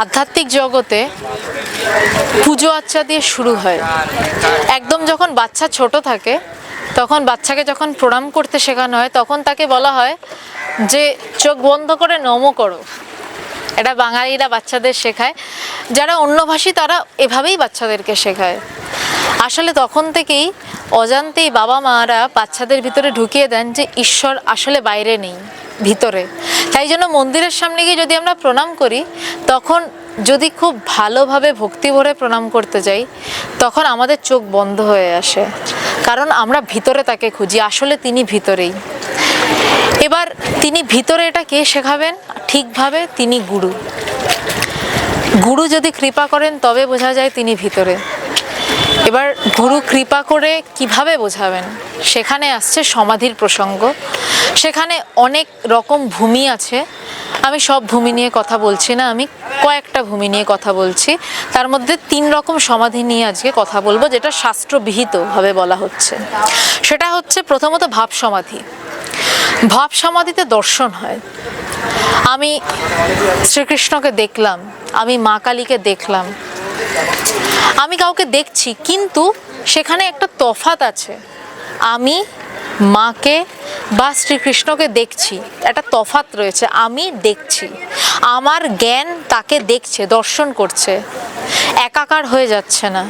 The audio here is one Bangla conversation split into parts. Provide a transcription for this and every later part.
আধ্যাত্মিক জগতে পুজো আচ্চা দিয়ে শুরু হয়। একদম যখন বাচ্চা ছোট থাকে তখন বাচ্চাকে যখন প্রণাম করতে শেখানো হয় তখন তাকে বলা হয় যে চোখ বন্ধ করে নমো করো। এটা বাঙালিরা বাচ্চাদের শেখায়, যারা অন্যভাষী তারা এভাবেই বাচ্চাদেরকে শেখায়। আসলে তখন থেকেই অজান্তেই বাবা মারা বাচ্চাদের ভিতরে ঢুকিয়ে দেন যে ঈশ্বর আসলে বাইরে নেই, ভিতরে। তাই জন্য মন্দিরের সামনে গিয়ে যদি আমরা প্রণাম করি, তখন যদি খুব ভালোভাবে ভক্তি ভরে প্রণাম করতে যাই, তখন আমাদের চোখ বন্ধ হয়ে আসে, কারণ আমরা ভিতরে তাকে খুঁজি। আসলে তিনি ভিতরেই। এবার তিনি ভিতরে এটা কে শেখাবেন ঠিকভাবে? তিনি গুরু। গুরু যদি কৃপা করেন তবে বোঝা যায় তিনি ভিতরে। এবার গুরু কৃপা করে কিভাবে বোঝাবেন? সেখানে আসছে সমাধির প্রসঙ্গ। সেখানে অনেক রকম ভূমি আছে, আমি সব ভূমি নিয়ে কথা বলছি না, আমি কয়েকটা ভূমি নিয়ে কথা বলছি। তার মধ্যে 3 রকম সমাধি নিয়ে আজকে কথা বলবো, যেটা শাস্ত্রবিহিতভাবে বলা হচ্ছে। সেটা হচ্ছে প্রথমত ভাব সমাধি। ভাব সমাধিতে দর্শন হয়। আমি শ্রীকৃষ্ণকে দেখলাম, আমি মা কালীকে দেখলাম, আমি কাউকে দেখছি, কিন্তু সেখানে একটা তফাৎ আছে। আমি মাকে বা শ্রীকৃষ্ণকে দেখছি, একটা তফাৎ রয়েছে। আমি দেখছি, আমার জ্ঞান তাকে দেখছে, দর্শন করছে, একাকার হয়ে যাচ্ছে না।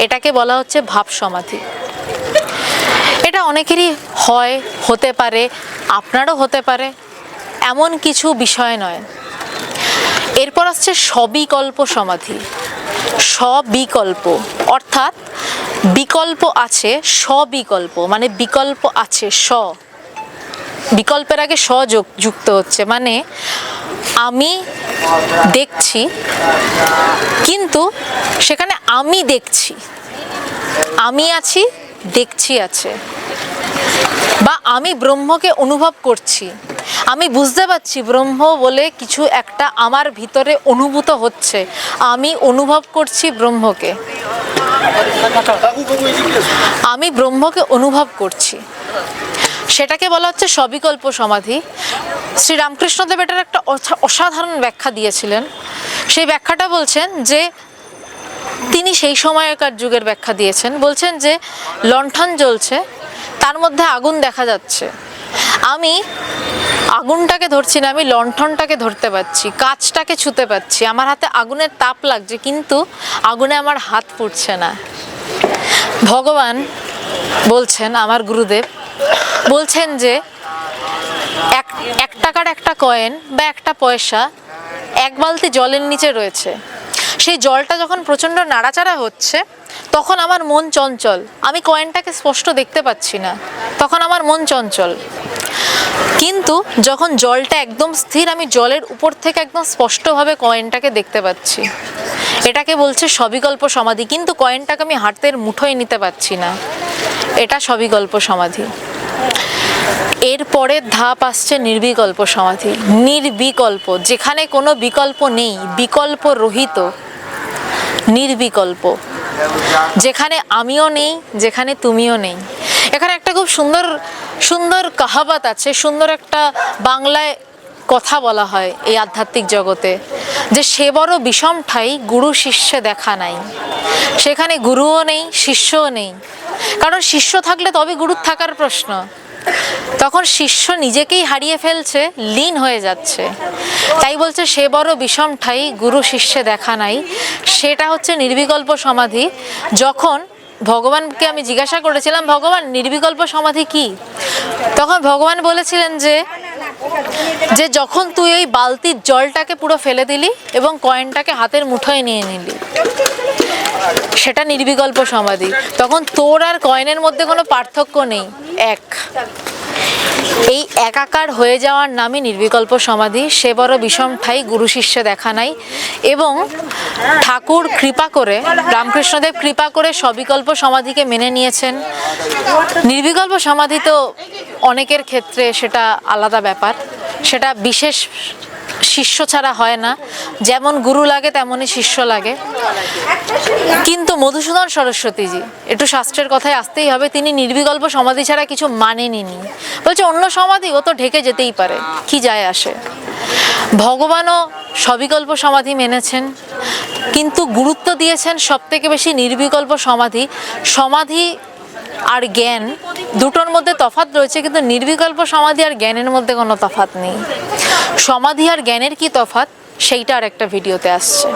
এটাকে বলা হচ্ছে ভাব সমাধি। এটা অনেকেরই হয়, হতে পারে, আপনারও হতে পারে, এমন কিছু বিষয় নয়। এরপর আসছে সবিকল্প সমাধি। সবিকল্প অর্থাৎ বিকল্প আছে, সবিকল্প মানে বিকল্প আছে, বিকল্পের আগে যুক্ত হচ্ছে, মানে আমি দেখছি কিন্তু সেখানে আমি দেখছি, আমি আছি, দেখছি আছে, বা আমি ব্রহ্মকে অনুভব করছি, আমি বুঝতে পারছি ব্রহ্ম বলে কিছু একটা আমার ভিতরে অনুভূত হচ্ছে, আমি অনুভব করছি ব্রহ্মকে, আমি ব্রহ্মকে অনুভব করছি। সেটাকে বলা হচ্ছে সবিকল্প সমাধি। শ্রী রামকৃষ্ণদেব এটার একটা অসাধারণ ব্যাখ্যা দিয়েছিলেন। সেই ব্যাখ্যাটা বলছেন যে তিনি সেই সময়কার যুগের ব্যাখ্যা দিয়েছেন। বলছেন যে লণ্ঠন জ্বলছে, তার মধ্যে আগুন দেখা যাচ্ছে, আমি আগুনটাকে ধরছি না, আমি লণ্ঠনটাকে ধরতে পারছি, কাঁচটাকে ছুঁতে পারছি, আমার হাতে আগুনের তাপ লাগছে, কিন্তু আগুনে আমার হাত পুড়ছে না। ভগবান বলছেন, আমার গুরুদেব বলছেন যে 1 টাকার একটা কয়েন বা একটা পয়সা 1 বালতি জলের নিচে রয়েছে। সেই জলটা যখন প্রচণ্ড নাড়াচাড়া হচ্ছে, তখন আমার মন চঞ্চল, আমি কয়েনটাকে স্পষ্ট দেখতে পাচ্ছি না, তখন আমার মন চঞ্চল। কিন্তু যখন জলটা একদম স্থির, আমি জলের উপর থেকে একদম স্পষ্টভাবে কয়েনটাকে দেখতে পাচ্ছি। এটাকে বলছে সবিকল্প সমাধি, কিন্তু কয়েনটাকে আমি হাতের মুঠোয় নিতে পারছি না। এটা সবিকল্প সমাধি। এর পরের ধাপ আসছে নির্বিকল্প সমাধি। নির্বিকল্প, যেখানে কোনো বিকল্প নেই, বিকল্প রহিত, নির্বিকল্প, যেখানে আমিও নেই, যেখানে তুমিও নেই। এখানে একটা খুব সুন্দর সুন্দর কাহাবাত আছে, সুন্দর একটা বাংলায় কথা বলা হয় এই আধ্যাত্মিক জগতে, যে সে বড় বিষম ঠাই গুরু শিষ্যে দেখা নাই। সেখানে গুরুও নেই, শিষ্যও নেই, কারণ শিষ্য থাকলে তবে গুরুর থাকার প্রশ্ন। তখন শিষ্য নিজেকেই হারিয়ে ফেলছে, লীন হয়ে যাচ্ছে। তাই বলছে সে বড় বিষম ঠাই গুরু শিষ্যে দেখা নাই। সেটা হচ্ছে নির্বিকল্প সমাধি। যখন ভগবানকে আমি জিজ্ঞাসা করেছিলাম, ভগবান নির্বিকল্প সমাধি কি? তখন ভগবান বলেছিলেন যে যখন তুই ওই বালতির জলটাকে পুরো ফেলে দিলি এবং কয়েনটাকে হাতের মুঠোয় নিয়ে নিলি, সেটা নির্বিকল্প সমাধি। তখন তোর আর কয়েনের মধ্যে কোনো পার্থক্য নেই, এক। এই একাকার হয়ে যাওয়ার নামই নির্বিকল্প সমাধি। সে বড় বিষম ঠাই গুরু শিষ্যে দেখা নাই। এবং ঠাকুর কৃপা করে, রামকৃষ্ণদেব কৃপা করে সবিকল্প সমাধিকে মেনে নিয়েছেন। নির্বিকল্প সমাধি তো অনেকের ক্ষেত্রে সেটা আলাদা ব্যাপার, সেটা বিশেষ শিষ্য ছাড়া হয় না, যেমন গুরু লাগে তেমনই শিষ্য লাগে। কিন্তু মধুসূদন সরস্বতীজি, একটু শাস্ত্রের কথায় আসতেই হবে, তিনি নির্বিকল্প সমাধি ছাড়া কিছু মানেনই। বলছে অন্য সমাধি ও তো ঢেকে যেতেই পারে, কি যায় আসে। ভগবানও সবিকল্প সমাধি মেনেছেন, কিন্তু গুরুত্ব দিয়েছেন সব থেকে বেশি নির্বিকল্প সমাধি। সমাধি আর জ্ঞান দুটোর মধ্যে তফাৎ রয়েছে, কিন্তু নির্বিকল্প সমাধি আর জ্ঞানের মধ্যে কোনো তফাৎ নেই। সমাধি আর জ্ঞানের কি তফাৎ, সেইটা আর একটা ভিডিওতে আসছে।